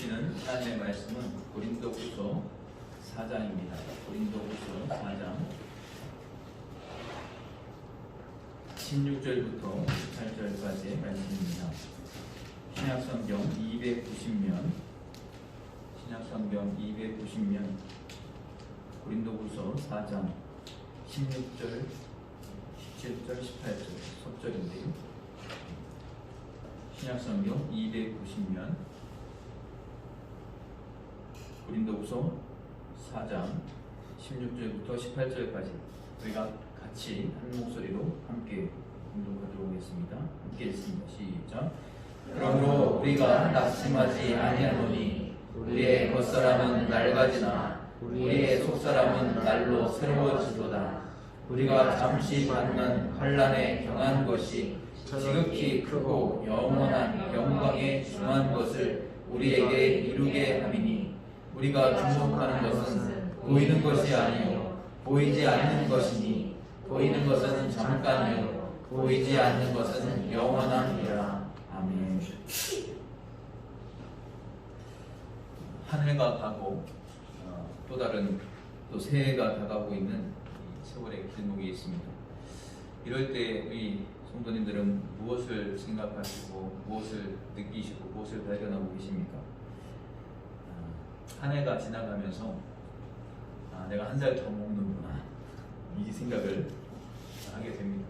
주시는 하나님의 말씀은 고린도후서 4장입니다. 고린도후서 4장 16절부터 18절까지의 말씀입니다. 신약성경 290면 고린도후서 4장 16절, 17절, 18절 속절인데요. 신약성경 290면 고린도후서 4장 16절부터 18절까지 우리가 같이 한 목소리로 함께 공독하도록 하겠습니다. 함께 읽습니다. 시작. 그러므로 우리가 낙심하지 아니하노니 우리의 겉사람은 낡아지나 우리의 속사람은 날로 새로워지도다. 우리가 잠시 받는 환난에 경한 것이 지극히 크고 영원한 영광에 중한 것을 우리에게 이루게 함이니 우리가 주목하는 것은 보이는 것이 아니요 보이지 않는 것이니 보이는 것은 잠깐이요 보이지 않는 것은 영원함이라. 아멘. 한 해가 가고 또 다른 또 새해가 다가오고 있는 세월의 길목이 있습니다. 이럴 때 우리 성도님들은 무엇을 생각하시고 무엇을 느끼시고 무엇을 발견하고 계십니까? 한 해가 지나가면서 내가 한 살 더 먹는구나 이 생각을 하게 됩니다.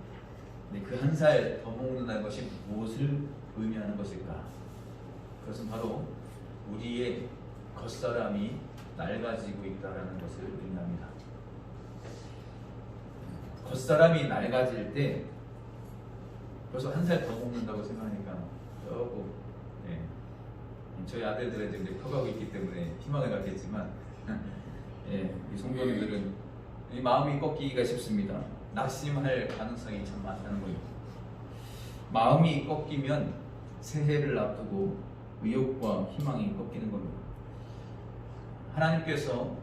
근데 그 한 살 더 먹는다는 것이 무엇을 의미하는 것일까? 그것은 바로 우리의 겉사람이 낡아지고 있다는 것을 의미합니다. 겉사람이 낡아질 때 벌써 한 살 더 먹는다고 생각하니까 조금 저희 아들들은 이제 커가고 있기 때문에 희망을 갖겠지만 이 성도님들은 이 마음이 꺾이기가 쉽습니다. 낙심할 가능성이 참 많다는 거예요. 마음이 꺾이면 새해를 앞두고 의욕과 희망이 꺾이는 겁니다. 하나님께서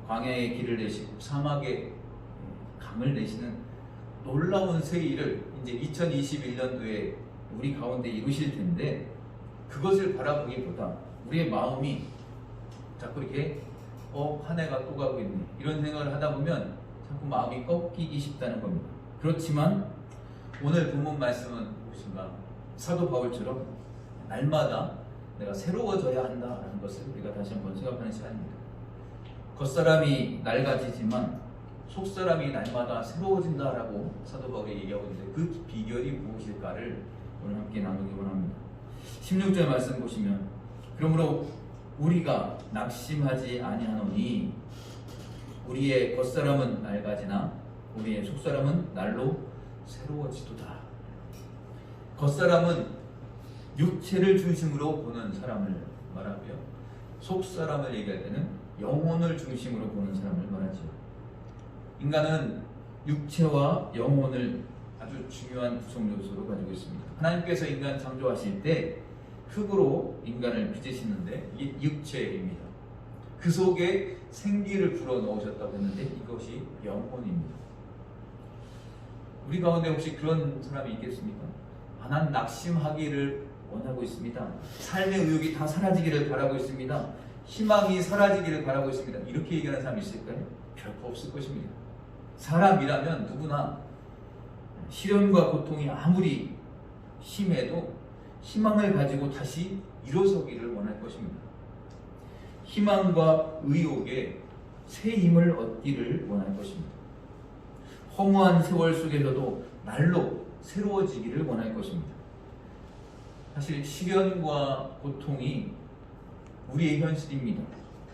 광야의 길을 내시고 사막에 강을 내시는 놀라운 새 일을 이제 2021년도에 우리 가운데 이루실 텐데 그것을 바라보기보다 우리의 마음이 자꾸 이렇게 한 해가 또 가고 있네 이런 생각을 하다 보면 자꾸 마음이 꺾이기 쉽다는 겁니다. 그렇지만 오늘 본문 말씀은 무엇인가? 사도 바울처럼 날마다 내가 새로워져야 한다라는 것을 우리가 다시 한번 생각하는 시간입니다. 겉사람이 낡아지지만 속사람이 날마다 새로워진다라고 사도 바울이 얘기하고 있는데 그 비결이 무엇일까를 오늘 함께 나누기 원합니다. 16절 말씀 보시면 그러므로 우리가 낙심하지 아니하노니 우리의 겉사람은 낡아지나 우리의 속사람은 날로 새로워지도다. 겉사람은 육체를 중심으로 보는 사람을 말하고요. 속사람을 얘기할 때는 영혼을 중심으로 보는 사람을 말하죠. 인간은 육체와 영혼을 아주 중요한 구성 요소로 가지고 있습니다. 하나님께서 인간 창조하실 때 흙으로 인간을 빚으시는데 이게 육체입니다. 그 속에 생기를 불어 넣으셨다고 했는데 이것이 영혼입니다. 우리 가운데 혹시 그런 사람이 있겠습니까? 난 낙심하기를 원하고 있습니다. 삶의 의욕이 다 사라지기를 바라고 있습니다. 희망이 사라지기를 바라고 있습니다. 이렇게 얘기하는 사람이 있을까요? 결코 없을 것입니다. 사람이라면 누구나 시련과 고통이 아무리 심해도 희망을 가지고 다시 일어서기를 원할 것입니다. 희망과 의욕에 새 힘을 얻기를 원할 것입니다. 허무한 세월 속에서도 날로 새로워지기를 원할 것입니다. 사실 시련과 고통이 우리의 현실입니다.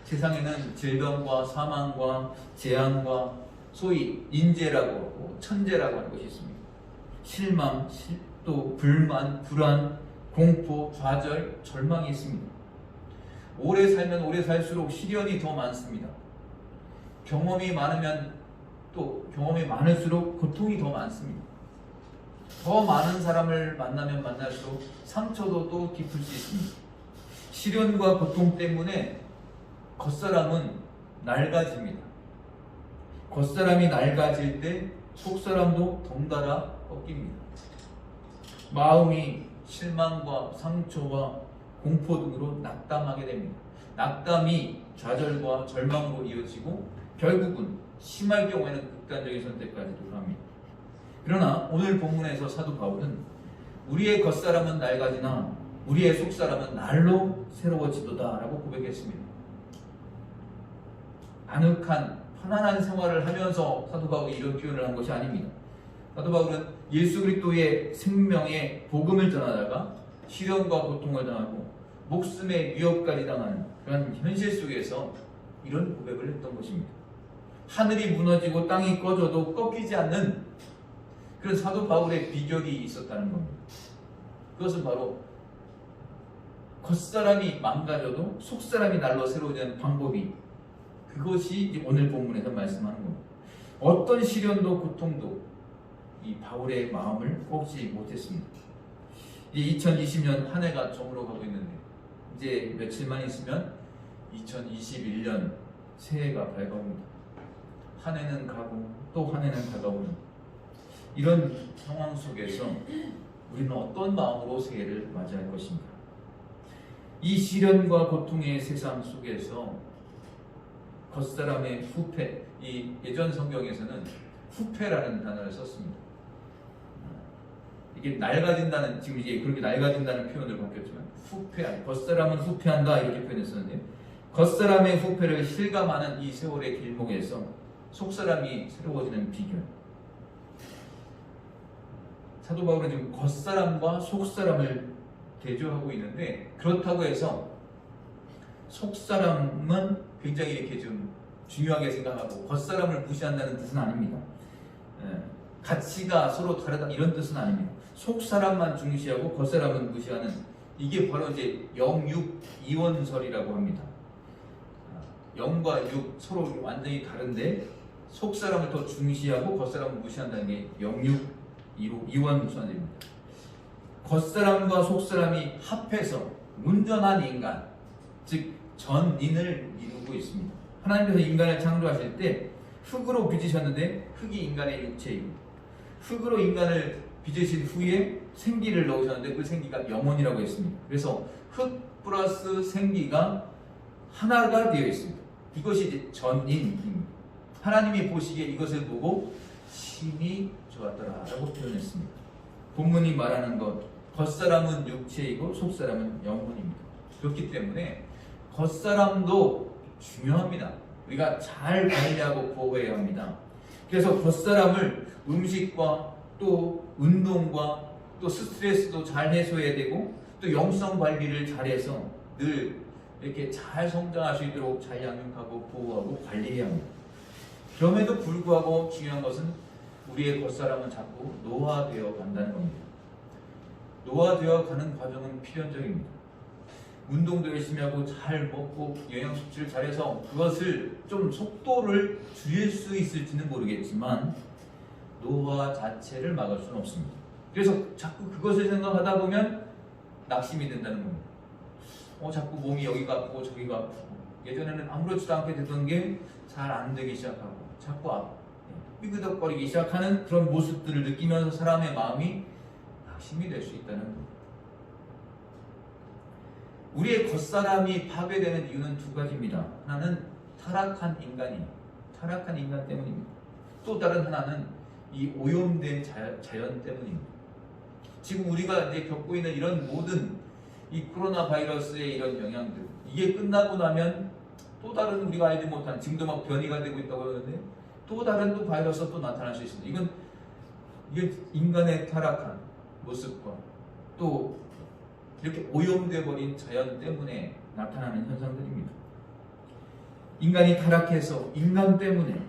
세상에는 질병과 사망과 재앙과 소위 인재라고 하고 천재라고 하는 것이 있습니다. 실망, 또 불만, 불안, 공포, 좌절, 절망이 있습니다. 오래 살면 오래 살수록 시련이 더 많습니다. 경험이 많으면 또 경험이 많을수록 고통이 더 많습니다. 더 많은 사람을 만나면 만날수록 상처도 또 깊을 수 있습니다. 시련과 고통 때문에 겉사람은 낡아집니다. 겉사람이 낡아질 때 속사람도 덩달아 꺾입니다. 마음이 실망과 상처와 공포 등으로 낙담하게 됩니다. 낙담이 좌절과 절망으로 이어지고 결국은 심할 경우에는 극단적인 선택까지도 합니다. 그러나 오늘 본문에서 사도 바울은 우리의 겉사람은 낡아지나 우리의 속사람은 날로 새로워지도다 라고 고백했습니다. 아늑한 편안한 생활을 하면서 사도 바울이 이런 표현을 한 것이 아닙니다. 사도 바울은 예수 그리스도의 생명의 복음을 전하다가 시련과 고통을 당하고 목숨의 위협까지 당하는 그런 현실 속에서 이런 고백을 했던 것입니다. 하늘이 무너지고 땅이 꺼져도 꺾이지 않는 그런 사도 바울의 비결이 있었다는 겁니다. 그것은 바로 겉사람이 망가져도 속사람이 날로 새로워지는 방법이, 그것이 오늘 본문에서 말씀하는 겁니다. 어떤 시련도 고통도 이 바울의 마음을 꺾지 못했습니다. 이제 2020년 한 해가 저물어가고 있는데 이제 며칠만 있으면 2021년 새해가 밝아옵니다. 한 해는 가고 또 한 해는 다가오는 이런 상황 속에서 우리는 어떤 마음으로 새해를 맞이할 것인가? 이 시련과 고통의 세상 속에서 겉사람의 후패, 이 예전 성경에서는 후패라는 단어를 썼습니다. 이게 낡아진다는, 지금 이제 그렇게 낡아진다는 표현을 바뀌었지만 후패, 겉사람은 후패한다 이렇게 표현했었는데, 겉사람의 후패를 실감하는 이 세월의 길목에서 속사람이 새로워지는 비결. 사도 바울은 지금 겉사람과 속사람을 대조하고 있는데, 그렇다고 해서 속사람은 굉장히 이렇게 좀 중요하게 생각하고 겉사람을 무시한다는 뜻은 아닙니다. 가치가 서로 다르다 이런 뜻은 아닙니다. 속사람만 중시하고 겉사람은 무시하는, 이게 바로 이제 영육 이원설이라고 합니다. 영과 육 서로 완전히 다른데 속사람을 더 중시하고 겉사람을 무시한다는 게 영육 이원설입니다. 겉사람과 속사람이 합해서 온전한 인간, 즉 전인을 이루고 있습니다. 하나님께서 인간을 창조하실 때 흙으로 빚으셨는데 흙이 인간의 육체이고, 흙으로 인간을 빚으신 후에 생기를 넣으셨는데 그 생기가 영혼이라고 했습니다. 그래서 흙 플러스 생기가 하나가 되어 있습니다. 이것이 이제 전인입니다. 하나님이 보시기에 이것을 보고 심히 좋았더라라고 표현했습니다. 본문이 말하는 것, 겉사람은 육체이고 속사람은 영혼입니다. 그렇기 때문에 겉사람도 중요합니다. 우리가 잘 관리하고 보호해야 합니다. 그래서 겉사람을 음식과 또 운동과 또 스트레스도 잘 해소해야 되고, 또 영성 관리를 잘해서 늘 이렇게 잘 성장할 수 있도록 잘 양육하고 보호하고 관리해야 합니다. 그럼에도 불구하고 중요한 것은 우리의 겉사람은 자꾸 노화되어 간다는 겁니다. 노화되어 가는 과정은 필연적입니다. 운동도 열심히 하고 잘 먹고 영양 섭취를 잘해서 그것을 좀 속도를 줄일 수 있을지는 모르겠지만 노화 자체를 막을 수는 없습니다. 그래서 자꾸 그것을 생각하다 보면 낙심이 된다는 겁니다. 자꾸 몸이 여기가 아프고 저기가 아프고, 예전에는 아무렇지도 않게 되던 게 잘 안 되기 시작하고 자꾸 삐그덕거리기 시작하는 그런 모습들을 느끼면서 사람의 마음이 낙심이 될 수 있다는 겁니다. 우리의 겉사람이 파괴되는 이유는 두 가지입니다. 하나는 타락한 인간 때문입니다. 또 다른 하나는 이 오염된 자연 때문입니다. 지금 우리가 이제 겪고 있는 이런 모든 이 코로나 바이러스의 이런 영향들, 이게 끝나고 나면 또 다른 우리가 알지 못한, 지금도 막 변이가 되고 있다고 하는데 또 다른 또 바이러스가 또 나타날 수 있습니다. 이게 인간의 타락한 모습과 또 이렇게 오염되어 버린 자연 때문에 나타나는 현상들입니다. 인간이 타락해서 인간 때문에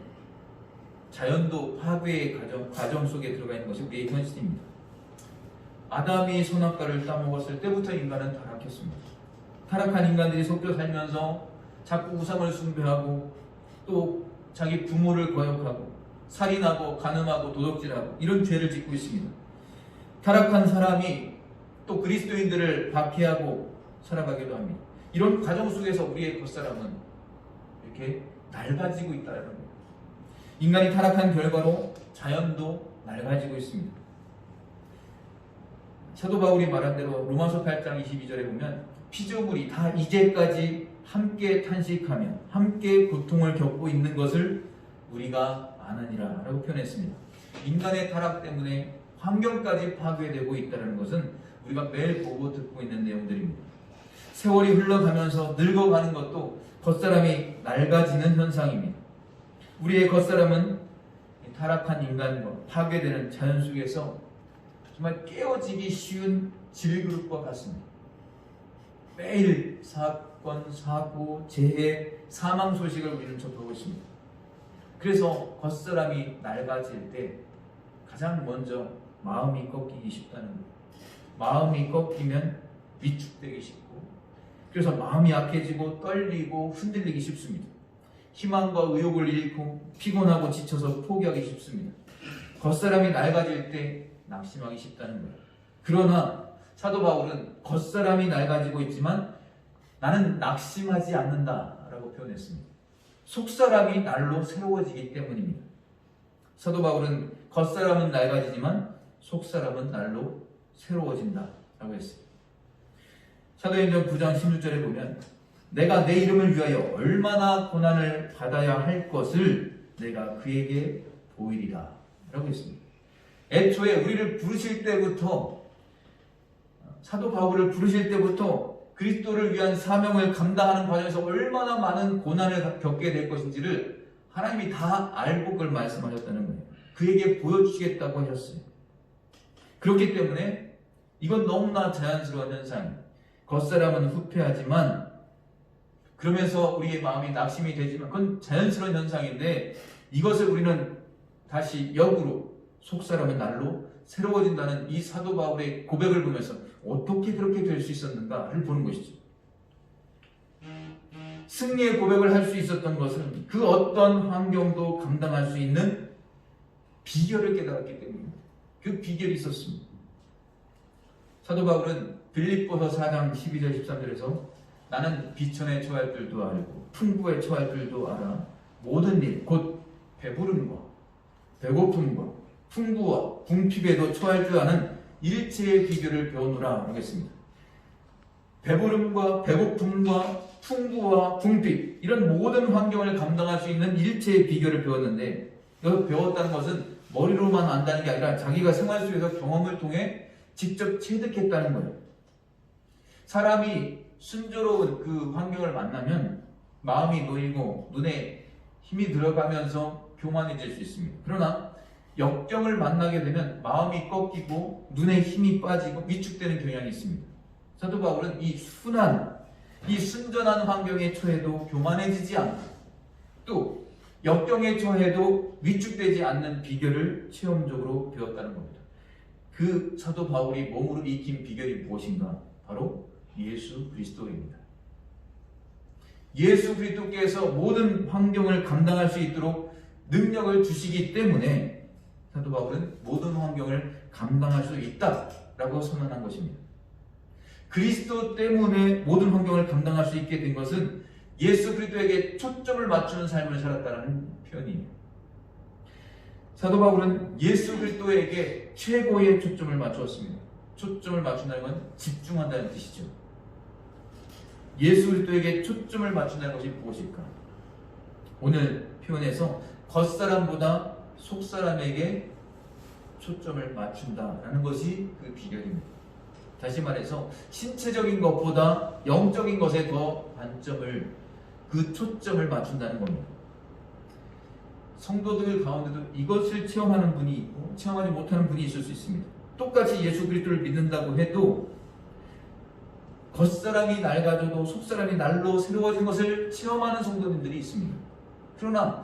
자연도 파괴의 과정 속에 들어가 있는 것이 우리의 현실입니다. 아담이 선악과를 따먹었을 때부터 인간은 타락했습니다. 타락한 인간들이 섞여 살면서 자꾸 우상을 숭배하고 또 자기 부모를 거역하고 살인하고 간음하고 도둑질하고 이런 죄를 짓고 있습니다. 타락한 사람이 또 그리스도인들을 박해하고 살아가기도 합니다. 이런 과정 속에서 우리의 겉사람은 이렇게 낡아지고 있다는 겁니다. 인간이 타락한 결과로 자연도 낡아지고 있습니다. 사도 바울이 말한 대로 로마서 8장 22절에 보면 피조물이 다 이제까지 함께 탄식하며 함께 고통을 겪고 있는 것을 우리가 아느니라 라고 표현했습니다. 인간의 타락 때문에 환경까지 파괴되고 있다는 것은 우리가 매일 보고 듣고 있는 내용들입니다. 세월이 흘러가면서 늙어가는 것도 겉사람이 낡아지는 현상입니다. 우리의 겉사람은 타락한 인간과 파괴되는 자연 속에서 정말 깨어지기 쉬운 질그릇과 같습니다. 매일 사건, 사고, 재해, 사망 소식을 우리는 접하고 있습니다. 그래서 겉사람이 낡아질 때 가장 먼저 마음이 꺾이기 쉽다는 거예요. 마음이 꺾이면 위축되기 쉽고, 그래서 마음이 약해지고 떨리고 흔들리기 쉽습니다. 희망과 의욕을 잃고 피곤하고 지쳐서 포기하기 쉽습니다. 겉사람이 낡아질 때 낙심하기 쉽다는 거예요. 그러나 사도 바울은 겉사람이 낡아지고 있지만 나는 낙심하지 않는다라고 표현했습니다. 속사람이 날로 새로워지기 때문입니다. 사도 바울은 겉사람은 낡아지지만 속사람은 날로 새로워진다라고 했습니다. 사도행전 9장 16절에 보면 내가 내 이름을 위하여 얼마나 고난을 받아야 할 것을 내가 그에게 보이리라 라고 했습니다. 애초에 우리를 부르실 때부터, 사도 바울을 부르실 때부터 그리스도를 위한 사명을 감당하는 과정에서 얼마나 많은 고난을 겪게 될 것인지를 하나님이 다 알고 그걸 말씀하셨다는 거예요. 그에게 보여주시겠다고 하셨어요. 그렇기 때문에 이건 너무나 자연스러운 현상입니다. 겉사람은 후패하지만, 그러면서 우리의 마음이 낙심이 되지만 그건 자연스러운 현상인데, 이것을 우리는 다시 역으로 속사람은 날로 새로워진다는 이 사도 바울의 고백을 보면서 어떻게 그렇게 될 수 있었는가를 보는 것이죠. 승리의 고백을 할 수 있었던 것은 그 어떤 환경도 감당할 수 있는 비결을 깨달았기 때문입니다. 그 비결이 있었습니다. 사도 바울은 빌립보서 4장 12절 13절에서 나는 비천에 처할 줄도 알고 풍부에 처할 줄도 알아 모든 일 곧 배부름과 배고픔과 풍부와 궁핍에도 처할 줄 아는 일체의 비결을 배우노라 하겠습니다. 배부름과 배고픔과 풍부와 궁핍, 이런 모든 환경을 감당할 수 있는 일체의 비결을 배웠는데, 여기 배웠다는 것은 머리로만 안다는 게 아니라 자기가 생활 속에서 경험을 통해 직접 체득했다는 거예요. 사람이 순조로운 그 환경을 만나면 마음이 놓이고 눈에 힘이 들어가면서 교만해질 수 있습니다. 그러나 역경을 만나게 되면 마음이 꺾이고 눈에 힘이 빠지고 위축되는 경향이 있습니다. 사도 바울은 이 순한, 이 순전한 환경에 처해도 교만해지지 않고 또 역경에 처해도 위축되지 않는 비결을 체험적으로 배웠다는 겁니다. 그 사도 바울이 몸으로 익힌 비결이 무엇인가? 바로 예수 그리스도입니다. 예수 그리스도께서 모든 환경을 감당할 수 있도록 능력을 주시기 때문에 사도 바울은 모든 환경을 감당할 수 있다라고 선언한 것입니다. 그리스도 때문에 모든 환경을 감당할 수 있게 된 것은 예수 그리스도에게 초점을 맞추는 삶을 살았다는 표현이에요. 사도 바울은 예수 그리스도에게 최고의 초점을 맞추었습니다. 초점을 맞춘다는 건 집중한다는 뜻이죠. 예수 그리스도에게 초점을 맞춘다는 것이 무엇일까? 오늘 표현에서 겉사람보다 속사람에게 초점을 맞춘다라는 것이 그 비결입니다. 다시 말해서 신체적인 것보다 영적인 것에 더 반점을, 그 초점을 맞춘다는 겁니다. 성도들 가운데도 이것을 체험하는 분이 있고 체험하지 못하는 분이 있을 수 있습니다. 똑같이 예수 그리스도를 믿는다고 해도 겉사람이 낡아져도 속사람이 날로 새로워진 것을 체험하는 성도님들이 있습니다. 그러나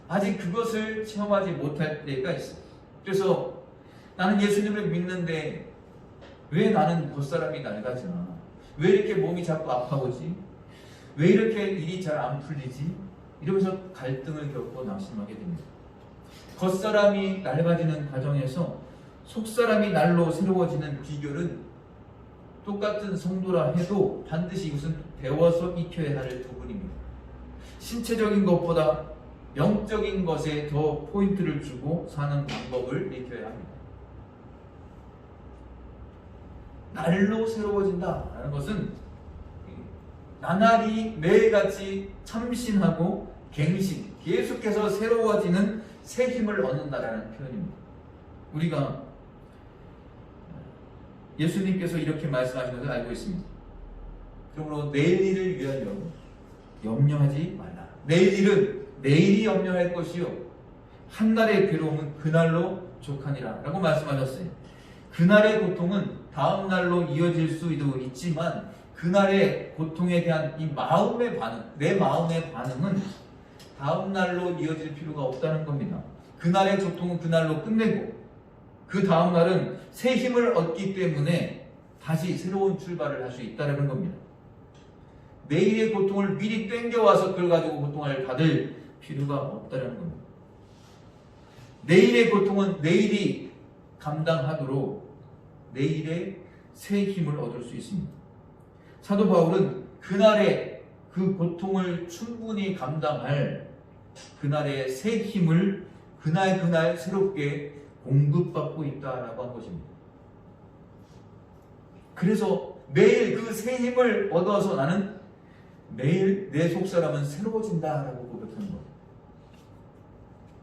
아직 그것을 체험하지 못할 때가 있어요. 그래서 나는 예수님을 믿는데 왜 나는 겉사람이 낡아지나? 왜 이렇게 몸이 자꾸 아파오지? 왜 이렇게 일이 잘 안 풀리지? 이러면서 갈등을 겪고 낙심하게 됩니다. 겉사람이 낡아지는 과정에서 속사람이 날로 새로워지는 비결은 똑같은 성도라 해도 반드시 이것은 배워서 익혀야 할 부분입니다. 신체적인 것보다 영적인 것에 더 포인트를 주고 사는 방법을 익혀야 합니다. 날로 새로워진다라는 것은 나날이 매일같이 참신하고 갱신, 계속해서 새로워지는 새 힘을 얻는다라는 표현입니다. 우리가 예수님께서 이렇게 말씀하신 것을 알고 있습니다. 그러므로 내일 일을 위하여 염려하지 말라. 내일 일은 내일이 염려할 것이요 한 날의 괴로움은 그날로 족하니라 라고 말씀하셨어요. 그날의 고통은 다음 날로 이어질 수도 있지만 그날의 고통에 대한 이 마음의 반응, 내 마음의 반응은 다음 날로 이어질 필요가 없다는 겁니다. 그날의 고통은 그날로 끝내고 그 다음 날은 새 힘을 얻기 때문에 다시 새로운 출발을 할 수 있다는 겁니다. 내일의 고통을 미리 땡겨와서 그걸 가지고 고통을 받을 필요가 없다는 겁니다. 내일의 고통은 내일이 감당하도록 내일의 새 힘을 얻을 수 있습니다. 사도 바울은 그날의 그 고통을 충분히 감당할 그날의 새 힘을 그날 새롭게 공급받고 있다라고 한 것입니다. 그래서 매일 그 새 힘을 얻어서 나는 매일 내 속사람은 새로워진다라고 고백하는 거예요.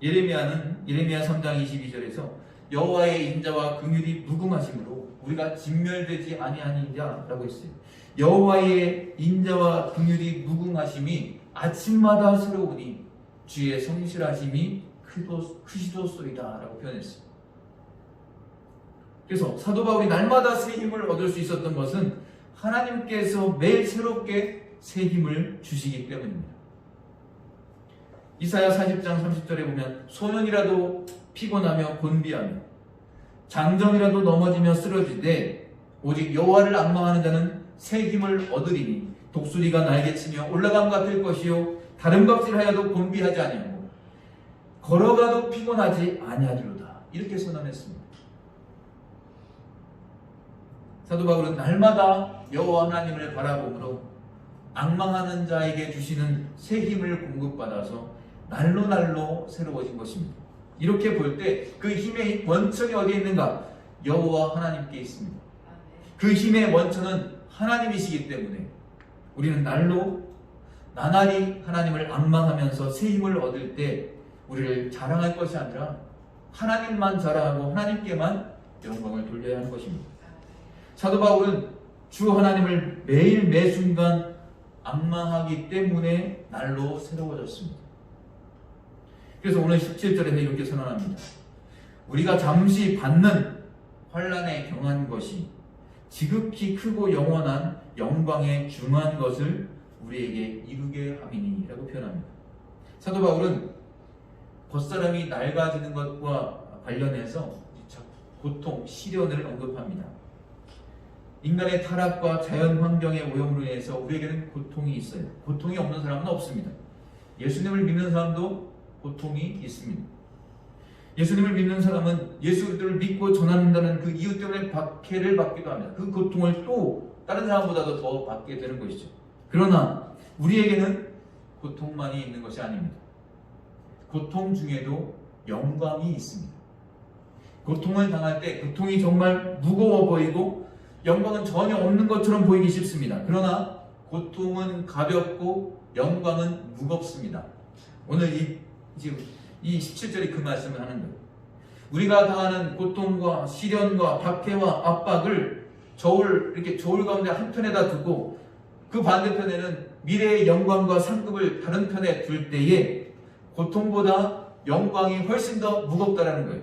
예레미야 3장 22절에서 여호와의 인자와 긍휼이 무궁하심으로 우리가 진멸되지 아니하니라라고 했어요. 여호와의 인자와 긍휼이 무궁하심이 아침마다 새로우니 주의 성실하심이 크시도소이다라고 표현했어요. 그래서 사도 바울이 날마다 새 힘을 얻을 수 있었던 것은 하나님께서 매일 새롭게 새 힘을 주시기 때문입니다. 이사야 40장 30절에 보면 소년이라도 피곤하며 곤비하며 장정이라도 넘어지며 쓰러지되 오직 여호와를 앙망하는 자는 새 힘을 얻으리니 독수리가 날개치며 올라감 같을 것이요 다른 박질하여도 곤비하지 아니하고 걸어가도 피곤하지 아니하리로다. 이렇게 선언했습니다. 사도 바울은 날마다 여호와 하나님을 바라보므로 앙망하는 자에게 주시는 새 힘을 공급받아서 날로 새로워진 것입니다. 이렇게 볼 때 그 힘의 원천이 어디에 있는가? 여호와 하나님께 있습니다. 그 힘의 원천은 하나님이시기 때문에 우리는 나날이 하나님을 앙망하면서 새 힘을 얻을 때 우리를 자랑할 것이 아니라 하나님만 자랑하고 하나님께만 영광을 돌려야 하는 것입니다. 사도 바울은 주 하나님을 매일 매순간 앙망하기 때문에 날로 새로워졌습니다. 그래서 오늘 17절에서 이렇게 선언합니다. 우리가 잠시 받는 환난에 경한 것이 지극히 크고 영원한 영광에 중한 것을 우리에게 이루게 함이니 라고 표현합니다. 사도 바울은 겉사람이 낡아지는 것과 관련해서 고통, 시련을 언급합니다. 인간의 타락과 자연 환경의 오염으로 인해서 우리에게는 고통이 있어요. 고통이 없는 사람은 없습니다. 예수님을 믿는 사람도 고통이 있습니다. 예수님을 믿는 사람은 예수를 믿고 전한다는 그 이유 때문에 박해를 받기도 합니다. 그 고통을 또 다른 사람보다도 더 받게 되는 것이죠. 그러나 우리에게는 고통만이 있는 것이 아닙니다. 고통 중에도 영광이 있습니다. 고통을 당할 때 고통이 정말 무거워 보이고 영광은 전혀 없는 것처럼 보이기 쉽습니다. 그러나 고통은 가볍고 영광은 무겁습니다. 오늘 이 17절이 그 말씀을 하는 거예요. 우리가 당하는 고통과 시련과 박해와 압박을 이렇게 저울 가운데 한편에다 두고 그 반대편에는 미래의 영광과 상급을 다른 편에 둘 때에 고통보다 영광이 훨씬 더 무겁다라는 거예요.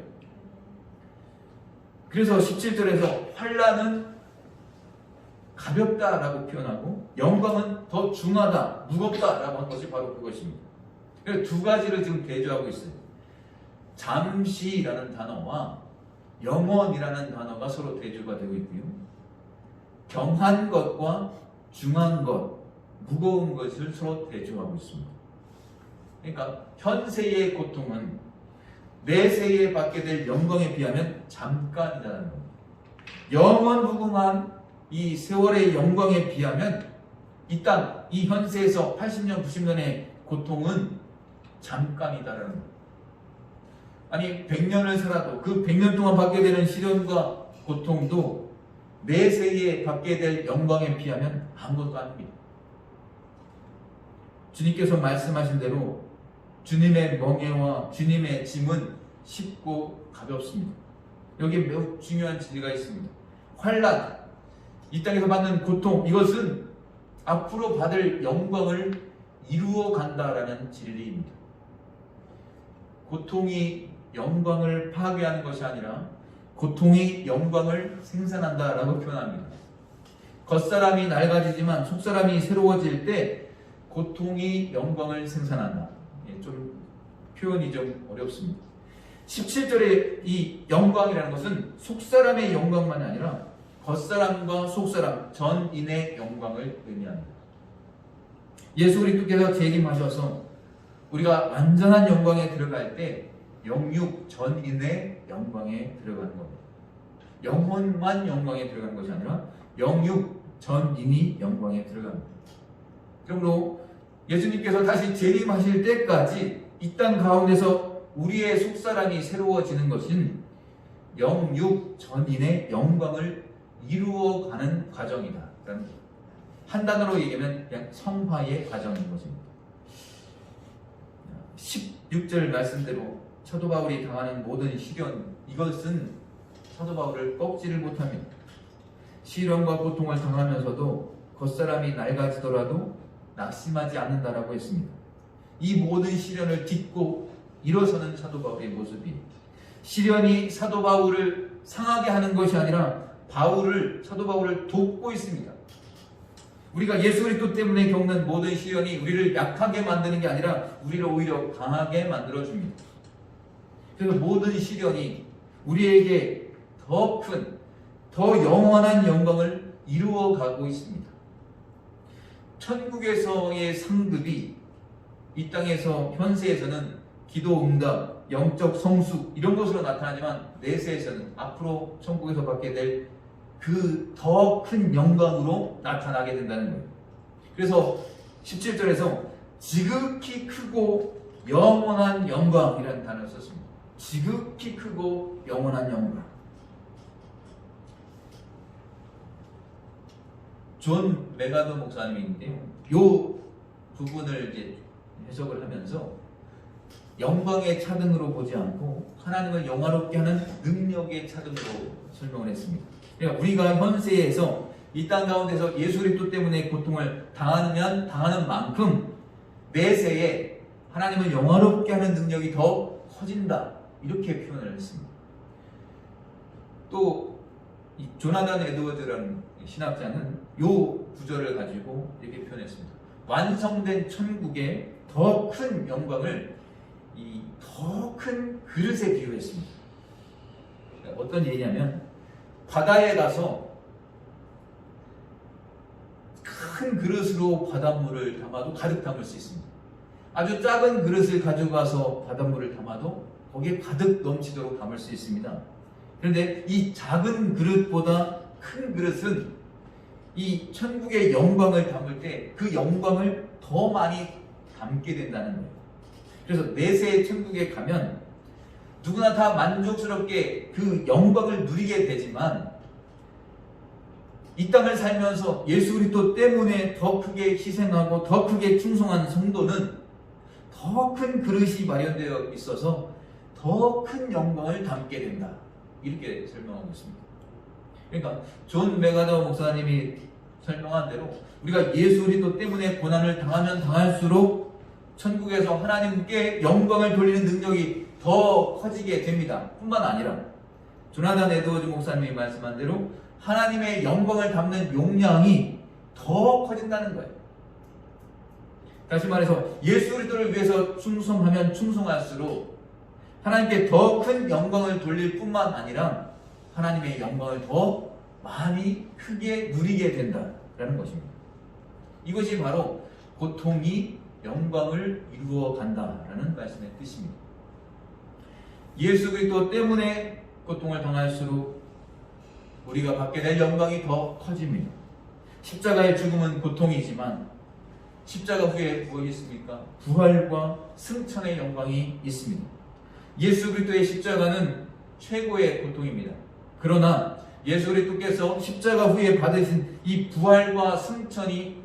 그래서 17절에서 환난은 가볍다라고 표현하고 영광은 더 중하다, 무겁다라고 한 것이 바로 그것입니다. 그래서 두 가지를 지금 대조하고 있어요. 잠시라는 단어와 영원이라는 단어가 서로 대조가 되고 있고요. 경한 것과 중한 것, 무거운 것을 서로 대조하고 있습니다. 그러니까 현세의 고통은 내세에 받게 될 영광에 비하면 잠깐이라는 겁니다. 영원 무궁한 이 세월의 영광에 비하면 이 땅, 이 현세에서 80년, 90년의 고통은 잠깐이다라는 겁니다. 아니 100년을 살아도 그 100년 동안 받게 되는 시련과 고통도 내세에 받게 될 영광에 비하면 아무것도 아닙니다. 주님께서 말씀하신 대로 주님의 멍에와 주님의 짐은 쉽고 가볍습니다. 여기에 매우 중요한 진리가 있습니다. 환난, 이 땅에서 받는 고통, 이것은 앞으로 받을 영광을 이루어 간다라는 진리입니다. 고통이 영광을 파괴하는 것이 아니라 고통이 영광을 생산한다라고 표현합니다. 겉사람이 낡아지지만 속사람이 새로워질 때 고통이 영광을 생산한다. 좀 표현이 좀 어렵습니다. 17절에 이 영광이라는 것은 속사람의 영광만이 아니라 겉사람과 속사람, 전인의 영광을 의미합니다. 예수 그리스도께서 재림하셔서 우리가 완전한 영광에 들어갈 때 영육 전인의 영광에 들어가는 겁니다. 영혼만 영광에 들어가는 것이 아니라 영육 전인이 영광에 들어갑니다. 그러므로 예수님께서 다시 재림하실 때까지 이 땅 가운데서 우리의 속사람이 새로워지는 것은 영육 전인의 영광을 이루어가는 과정이다. 한 단어로 얘기하면 그냥 성화의 과정인 것입니다. 16절 말씀대로 사도 바울이 당하는 모든 시련, 이것은 사도 바울을 꺾지를 못합니다. 시련과 고통을 당하면서도 겉사람이 낡아지더라도 낙심하지 않는다라고 했습니다. 이 모든 시련을 딛고 일어서는 사도 바울의 모습이, 시련이 사도 바울을 상하게 하는 것이 아니라 사도 바울을 돕고 있습니다. 우리가 예수 그리스도 때문에 겪는 모든 시련이 우리를 약하게 만드는 게 아니라 우리를 오히려 강하게 만들어줍니다. 그래서 모든 시련이 우리에게 더 큰, 더 영원한 영광을 이루어가고 있습니다. 천국에서의 상급이 이 땅에서 현세에서는 기도 응답, 영적 성숙 이런 것으로 나타나지만 내세에서는 앞으로 천국에서 받게 될 그 더 큰 영광으로 나타나게 된다는 거예요. 그래서 17절에서 지극히 크고 영원한 영광이라는 단어를 썼습니다. 지극히 크고 영원한 영광. 존 메가더 목사님인데요, 이 부분을 이제 해석을 하면서 영광의 차등으로 보지 않고 하나님을 영화롭게 하는 능력의 차등으로 설명을 했습니다. 그러니까 우리가 현세에서 이 땅 가운데서 예수 그리스도 때문에 고통을 당하는 만큼 내세에 하나님을 영화롭게 하는 능력이 더 커진다, 이렇게 표현을 했습니다. 또 이 조나단 에드워즈라는 신학자는 이 구절을 가지고 이렇게 표현했습니다. 완성된 천국의 더 큰 영광을 이 더 큰 그릇에 비유했습니다. 어떤 얘기냐면, 바다에 가서 큰 그릇으로 바닷물을 담아도 가득 담을 수 있습니다. 아주 작은 그릇을 가져가서 바닷물을 담아도 거기에 가득 넘치도록 담을 수 있습니다. 그런데 이 작은 그릇보다 큰 그릇은 이 천국의 영광을 담을 때 그 영광을 더 많이 담게 된다는 거예요. 그래서 내세의 천국에 가면 누구나 다 만족스럽게 그 영광을 누리게 되지만, 이 땅을 살면서 예수 그리스도 때문에 더 크게 희생하고 더 크게 충성한 성도는 더 큰 그릇이 마련되어 있어서 더 큰 영광을 담게 된다, 이렇게 설명하고 있습니다. 그러니까 존 메가더 목사님이 설명한 대로 우리가 예수 그리스도 때문에 고난을 당하면 당할수록 천국에서 하나님께 영광을 돌리는 능력이 더 커지게 됩니다. 뿐만 아니라 조나단 에드워즈 목사님이 말씀한 대로 하나님의 영광을 담는 용량이 더 커진다는 거예요. 다시 말해서 예수 그리스도를 위해서 충성하면 충성할수록 하나님께 더 큰 영광을 돌릴 뿐만 아니라 하나님의 영광을 더 많이 크게 누리게 된다라는 것입니다. 이것이 바로 고통이 영광을 이루어 간다라는 말씀의 뜻입니다. 예수 그리스도 때문에 고통을 당할수록 우리가 받게 될 영광이 더 커집니다. 십자가의 죽음은 고통이지만 십자가 후에 무엇이 있습니까? 부활과 승천의 영광이 있습니다. 예수 그리스도의 십자가는 최고의 고통입니다. 그러나 예수 그리스도께서 십자가 후에 받으신 이 부활과 승천이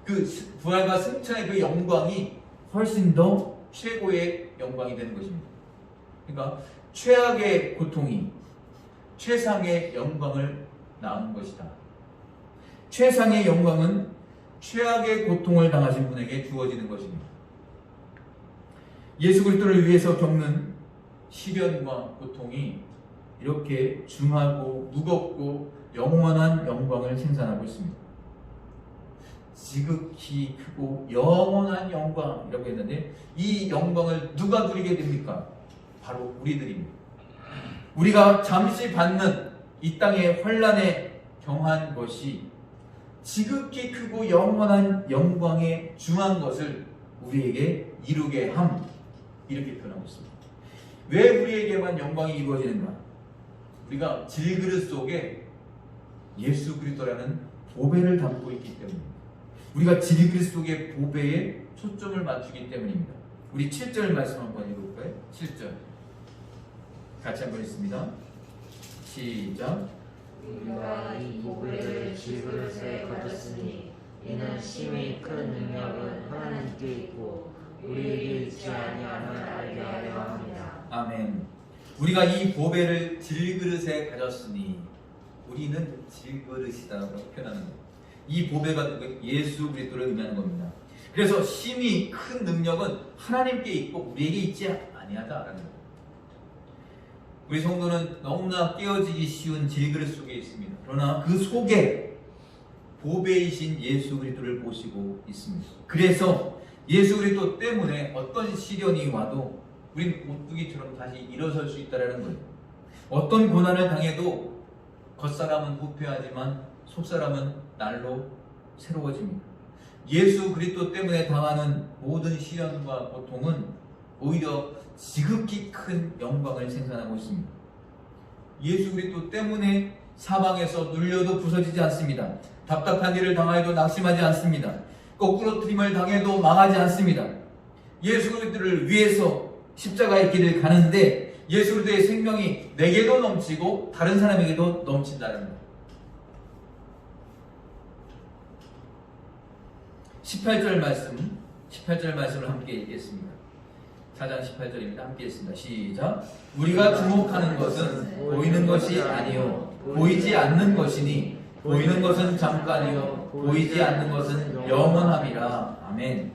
그 부활과 승천의 그 영광이 훨씬 더 최고의 영광이 되는 것입니다. 그러니까 최악의 고통이 최상의 영광을 낳은 것이다. 최상의 영광은 최악의 고통을 당하신 분에게 주어지는 것입니다. 예수 그리스도를 위해서 겪는 시련과 고통이 이렇게 중하고 무겁고 영원한 영광을 생산하고 있습니다. 지극히 크고 영원한 영광이라고 했는데 이 영광을 누가 누리게 됩니까? 바로 우리들입니다. 우리가 잠시 받는 이 땅의 환난에 경한 것이 지극히 크고 영원한 영광에 중한 것을 우리에게 이루게 함, 이렇게 표현하고 있습니다. 왜 우리에게만 영광이 이루어지는가? 우리가 질그릇 속에 예수 그리스도라는 보배를 담고 있기 때문입니다. 우리가 질그릇 속에 보배에 초점을 맞추기 때문입니다. 우리 7절 말씀 한번 읽어볼까요? 7절 같이 한번 읽습니다. 시작. 우리가 이 보배를 질그릇에 가졌으니 이는 심히 큰 능력은 하나님께 있고 우리에게 있지 아니함을 알게 하려 합니다. 아멘. 우리가 이 보배를 질그릇에 가졌으니, 우리는 질그릇이다라고 표현하는 거예요. 이 보배가 예수 그리스도를 의미하는 겁니다. 그래서 심히 큰 능력은 하나님께 있고 우리에게 있지 아니하다라는 거예요. 우리 성도는 너무나 깨어지기 쉬운 질그릇 속에 있습니다. 그러나 그 속에 보배이신 예수 그리스도를 모시고 있습니다. 그래서 예수 그리스도 때문에 어떤 시련이 와도 우린 오뚜기처럼 다시 일어설 수 있다는 거예요. 어떤 고난을 당해도 겉사람은 부패하지만 속사람은 날로 새로워집니다. 예수 그리스도 때문에 당하는 모든 시련과 고통은 오히려 지극히 큰 영광을 생산하고 있습니다. 예수 그리스도 때문에 사방에서 눌려도 부서지지 않습니다. 답답한 일을 당하여도 낙심하지 않습니다. 거꾸로 트림을 당해도 망하지 않습니다. 예수 그리스도를 위해서 십자가의 길을 가는데 예수 그리스도의 생명이 내게도 넘치고 다른 사람에게도 넘친다는 거예요. 18절 말씀을 함께 읽겠습니다. 4장 18절입니다. 함께 읽습니다. 시작. 우리가 주목하는 것은 보이는 것이 아니요 보이지 않는 것이니 보이는 것은 잠깐이요 보이지 않는 것은 영원함이라. 아멘.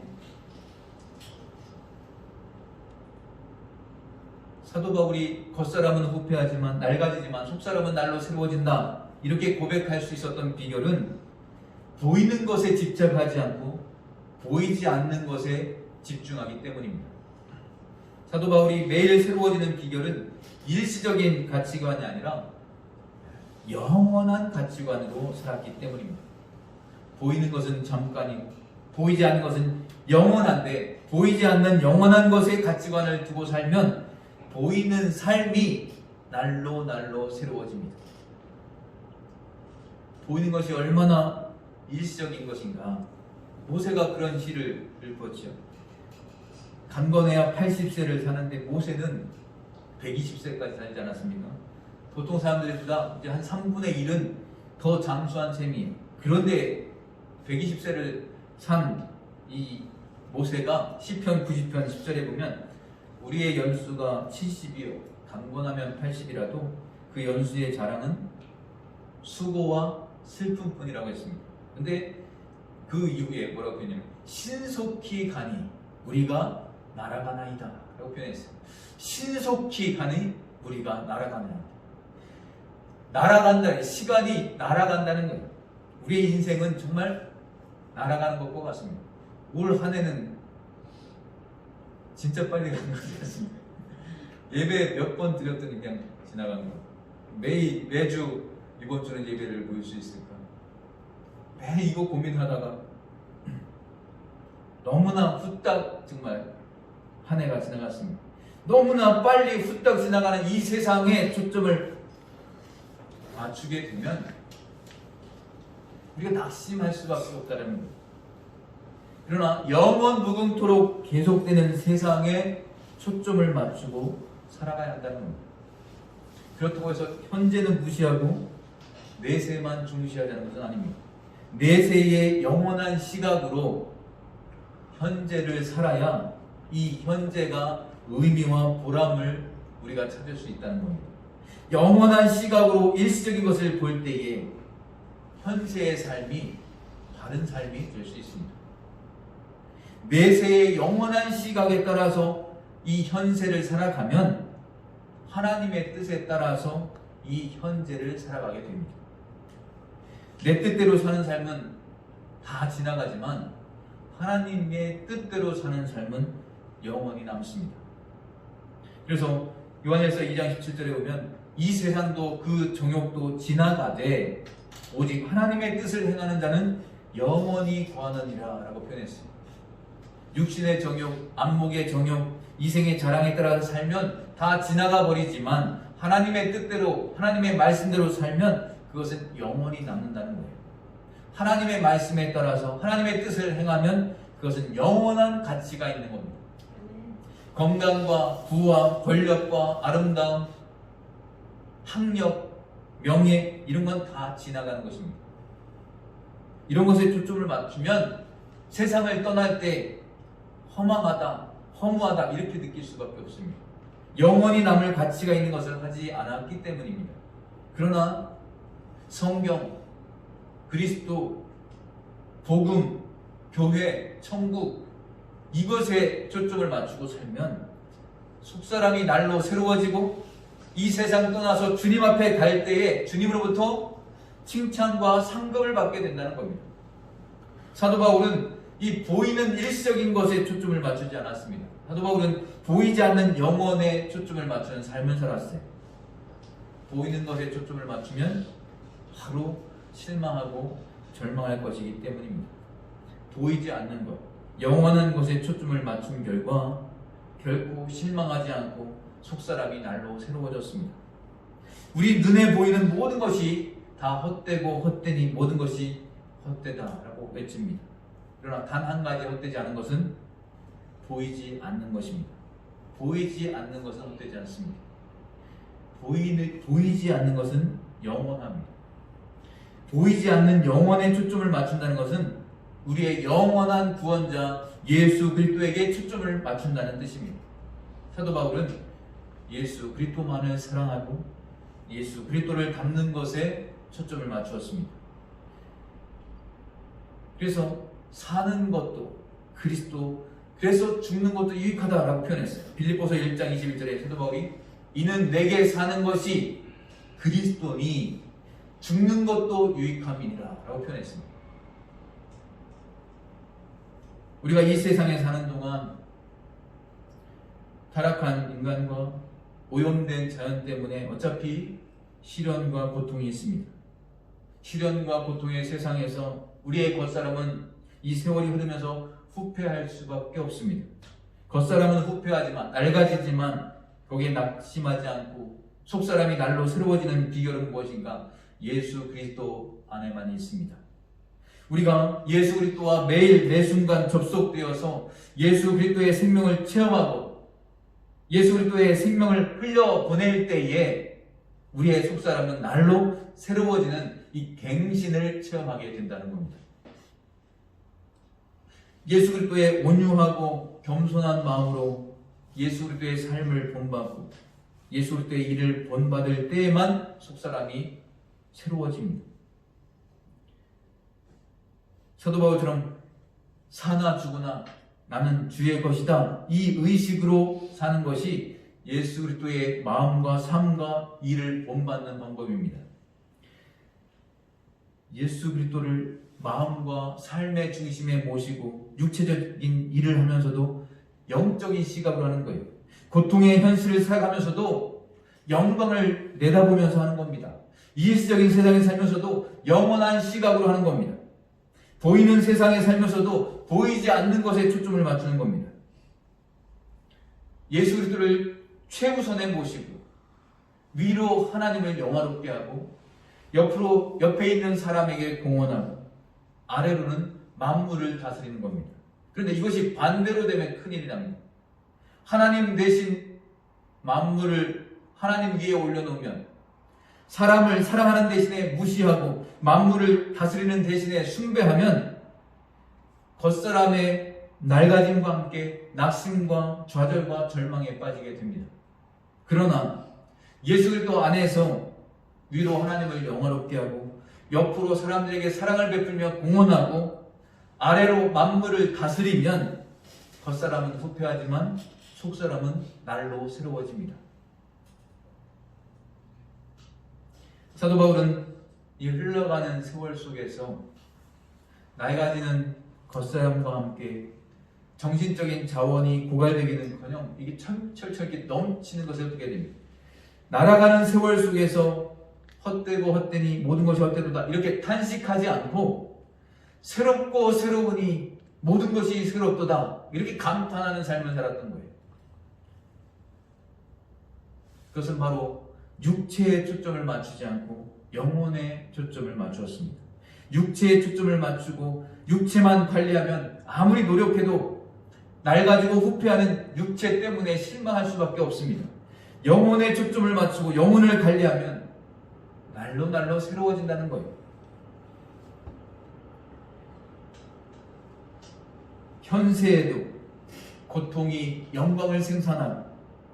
사도 바울이 겉사람은 후패하지만 낡아지지만 속사람은 날로 새로워진다, 이렇게 고백할 수 있었던 비결은 보이는 것에 집착하지 않고 보이지 않는 것에 집중하기 때문입니다. 사도 바울이 매일 새로워지는 비결은 일시적인 가치관이 아니라 영원한 가치관으로 살았기 때문입니다. 보이는 것은 잠깐이고 보이지 않는 것은 영원한데, 보이지 않는 영원한 것의 가치관을 두고 살면 보이는 삶이 날로 새로워집니다. 보이는 것이 얼마나 일시적인 것인가. 모세가 그런 시를 읊었죠. 간건해야 80세를 사는데 모세는 120세까지 살지 않았습니까? 보통 사람들보다 이제 한 3분의 1은 더 장수한 셈이에요. 그런데 120세를 산 이 모세가 시편 90편 10절에 보면 우리의 연수가 70이요 강건하면 80이라도 그 연수의 자랑은 수고와 슬픔뿐이라고 했습니다. 근데 그 이후에 뭐라고 표현하냐면 신속히 가니 우리가 날아가나이다 라고 표현했어요. 신속히 가니 우리가 날아가나이다. 날아간다, 시간이 날아간다는 거예요. 우리의 인생은 정말 날아가는 것과 같습니다. 올 한 해는 진짜 빨리 가는 것 같습니다. 예배 몇 번 드렸더니 그냥 지나간 거. 매주 이번 주는 예배를 모일 수 있을까? 매 이거 고민하다가 너무나 후딱 정말 한 해가 지나갔습니다. 너무나 빨리 후딱 지나가는 이 세상에 초점을 맞추게 되면 우리가 낙심할 수밖에 없다는 거예요. 그러나 영원 무궁토록 계속되는 세상에 초점을 맞추고 살아가야 한다는 겁니다. 그렇다고 해서 현재는 무시하고 내세만 중시하자는 것은 아닙니다. 내세의 영원한 시각으로 현재를 살아야 이 현재가 의미와 보람을 우리가 찾을 수 있다는 겁니다. 영원한 시각으로 일시적인 것을 볼 때에 현재의 삶이 바른 삶이 될 수 있습니다. 내세의 영원한 시각에 따라서 이 현세를 살아가면 하나님의 뜻에 따라서 이 현재를 살아가게 됩니다. 내 뜻대로 사는 삶은 다 지나가지만 하나님의 뜻대로 사는 삶은 영원히 남습니다. 그래서 요한일서 2장 17절에 보면 이 세상도 그 정욕도 지나가되 오직 하나님의 뜻을 행하는 자는 영원히 거하느니라 라고 표현했습니다. 육신의 정욕, 안목의 정욕, 이생의 자랑에 따라서 살면 다 지나가 버리지만 하나님의 뜻대로, 하나님의 말씀대로 살면 그것은 영원히 남는다는 거예요. 하나님의 말씀에 따라서 하나님의 뜻을 행하면 그것은 영원한 가치가 있는 겁니다. 건강과 부와 권력과 아름다움, 학력, 명예 이런 건 다 지나가는 것입니다. 이런 것에 초점을 맞추면 세상을 떠날 때 허망하다, 허무하다 이렇게 느낄 수밖에 없습니다. 영원히 남을 가치가 있는 것을 하지 않았기 때문입니다. 그러나 성경, 그리스도, 복음, 교회, 천국 이것에 초점을 맞추고 살면 속사람이 날로 새로워지고 이 세상 떠나서 주님 앞에 갈 때에 주님으로부터 칭찬과 상급을 받게 된다는 겁니다. 사도 바울은 이 보이는 일시적인 것에 초점을 맞추지 않았습니다. 사도 바울은 보이지 않는 영혼에 초점을 맞추는 삶을 살았어요. 보이는 것에 초점을 맞추면 바로 실망하고 절망할 것이기 때문입니다. 보이지 않는 것, 영원한 것에 초점을 맞춘 결과 결코 실망하지 않고 속사람이 날로 새로워졌습니다. 우리 눈에 보이는 모든 것이 다 헛되고 헛되니 모든 것이 헛되다라고 외칩니다. 그러나 단 한 가지 헛되지 않은 것은 보이지 않는 것입니다. 보이지 않는 것은 헛되지 않습니다. 보이지 않는 것은 영원합니다. 보이지 않는 영원에 초점을 맞춘다는 것은 우리의 영원한 구원자 예수 그리스도에게 초점을 맞춘다는 뜻입니다. 사도 바울은 예수 그리스도만을 사랑하고 예수 그리스도를 닮는 것에 초점을 맞추었습니다. 그래서 사는 것도 그리스도, 그래서 죽는 것도 유익하다라고 표현했어요. 빌립보서 1장 21절에 사도 바울이 이는 내게 사는 것이 그리스도니 죽는 것도 유익함이니라 라고 표현했습니다. 우리가 이 세상에 사는 동안 타락한 인간과 오염된 자연 때문에 어차피 시련과 고통이 있습니다. 시련과 고통의 세상에서 우리의 겉사람은 이 세월이 흐르면서 후패할 수밖에 없습니다. 겉사람은 후패하지만 낡아지지만 거기에 낙심하지 않고 속사람이 날로 새로워지는 비결은 무엇인가? 예수 그리스도 안에만 있습니다. 우리가 예수 그리스도와 매일 매 순간 접속되어서 예수 그리스도의 생명을 체험하고 예수 그리스도의 생명을 흘려보낼 때에 우리의 속사람은 날로 새로워지는 이 갱신을 체험하게 된다는 겁니다. 예수 그리스도의 온유하고 겸손한 마음으로 예수 그리스도의 삶을 본받고 예수 그리스도의 일을 본받을 때에만 속사람이 새로워집니다. 사도 바울처럼 사나 죽으나 나는 주의 것이다 이 의식으로 사는 것이 예수 그리스도의 마음과 삶과 일을 본받는 방법입니다. 예수 그리스도를 마음과 삶의 중심에 모시고 육체적인 일을 하면서도 영적인 시각으로 하는 거예요. 고통의 현실을 살아가면서도 영광을 내다보면서 하는 겁니다. 이시적인 세상에 살면서도 영원한 시각으로 하는 겁니다. 보이는 세상에 살면서도 보이지 않는 것에 초점을 맞추는 겁니다. 예수 그리스도를 최우선에 모시고 위로 하나님을 영화롭게 하고 옆에 있는 사람에게 공헌하고 아래로는 만물을 다스리는 겁니다. 그런데 이것이 반대로 되면 큰일이 납니다. 하나님 대신 만물을 하나님 위에 올려놓으면 사람을 사랑하는 대신에 무시하고 만물을 다스리는 대신에 숭배하면 겉사람의 낡아짐과 함께 낙심과 좌절과 절망에 빠지게 됩니다. 그러나 예수 그리스도 안에서 위로 하나님을 영화롭게 하고 옆으로 사람들에게 사랑을 베풀며 공헌하고 아래로 만물을 다스리면 겉사람은 후패하지만 속사람은 날로 새로워집니다. 사도 바울은 이 흘러가는 세월 속에서 나이가 드는 겉사람과 함께 정신적인 자원이 고갈되기는커녕 이게 철철 이렇게 넘치는 것을 보게 됩니다. 날아가는 세월 속에서 헛되고 헛되니 모든 것이 헛되도다 이렇게 탄식하지 않고 새롭고 새로우니 모든 것이 새롭도다 이렇게 감탄하는 삶을 살았던 거예요. 그것은 바로 육체에 초점을 맞추지 않고 영혼에 초점을 맞추었습니다. 육체에 초점을 맞추고 육체만 관리하면 아무리 노력해도 낡아지고 후퇴하는 육체 때문에 실망할 수밖에 없습니다. 영혼에 초점을 맞추고 영혼을 관리하면 날로 새로워진다는 거예요. 현세에도 고통이 영광을 생산하고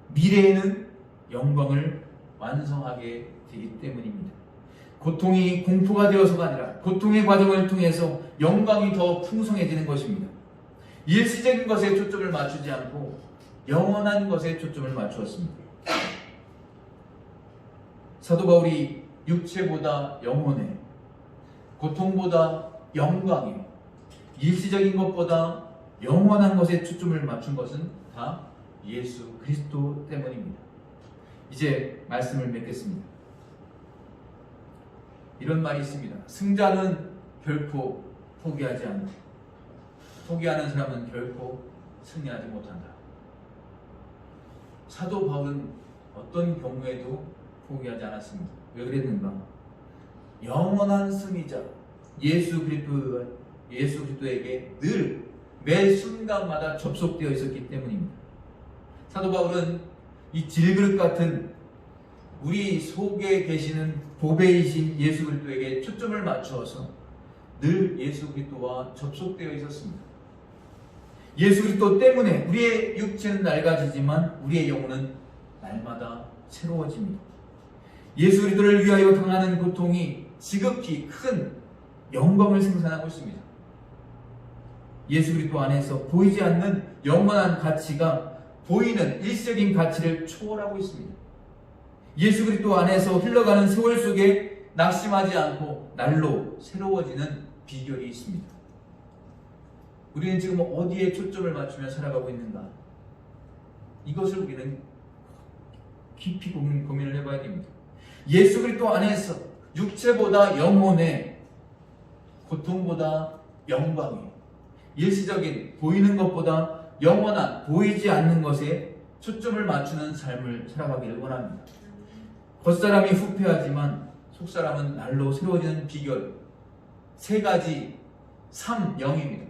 미래에는 영광을 완성하게 되기 때문입니다. 고통이 공포가 되어서가 아니라 고통의 과정을 통해서 영광이 더 풍성해지는 것입니다. 일시적인 것에 초점을 맞추지 않고 영원한 것에 초점을 맞추었습니다. 사도 바울이 육체보다 영혼에, 고통보다 영광에, 일시적인 것보다 영원한 것에 초점을 맞춘 것은 다 예수 그리스도 때문입니다. 이제 말씀을 맺겠습니다. 이런 말이 있습니다. 승자는 결코 포기하지 않는다. 포기하는 사람은 결코 승리하지 못한다. 사도 바울은 어떤 경우에도 포기하지 않았습니다. 왜 그랬는가? 영원한 승리자 예수 그리스도에게 늘 매 순간마다 접속되어 있었기 때문입니다. 사도 바울은 이 질그릇 같은 우리 속에 계시는 보배이신 예수 그리스도에게 초점을 맞추어서 늘 예수 그리스도와 접속되어 있었습니다. 예수 그리스도 때문에 우리의 육체는 낡아지지만 우리의 영혼은 날마다 새로워집니다. 예수 그리스도를 위하여 당하는 고통이 지극히 큰 영광을 생산하고 있습니다. 예수 그리스도 안에서 보이지 않는 영원한 가치가 보이는 일시적인 가치를 초월하고 있습니다. 예수 그리스도 안에서 흘러가는 세월 속에 낙심하지 않고 날로 새로워지는 비결이 있습니다. 우리는 지금 어디에 초점을 맞추며 살아가고 있는가? 이것을 우리는 깊이 고민을 해봐야 됩니다. 예수 그리스도 안에서 육체보다 영혼에, 고통보다 영광에, 일시적인 보이는 것보다 영원한 보이지 않는 것에 초점을 맞추는 삶을 살아가기를 원합니다. 겉사람이 후패하지만 속사람은 날로 새로워지는 비결 세 가지 3영입니다.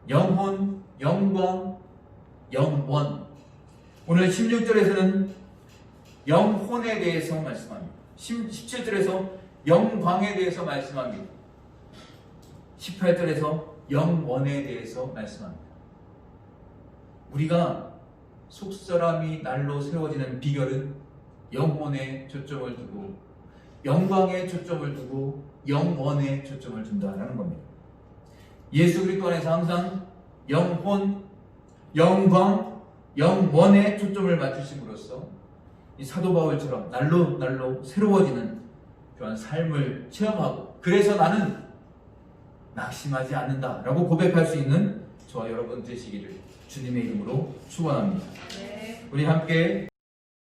영혼, 영광, 영원. 오늘 16절에서는 영혼에 대해서 말씀합니다. 17절에서 영광에 대해서 말씀합니다. 18절에서 영원에 대해서 말씀합니다. 우리가 속사람이 날로 새로워지는 비결은 영혼에 초점을 두고 영광에 초점을 두고 영원에 초점을 둔다라는 겁니다. 예수 그리스도 안에서 항상 영혼, 영광, 영원에 초점을 맞추심으로써 이 사도 바울처럼 날로 새로워지는 그런 삶을 체험하고 그래서 나는 낙심하지 않는다라고 고백할 수 있는 저와 여러분 되시기를 주님의 이름으로 축원합니다. 우리 함께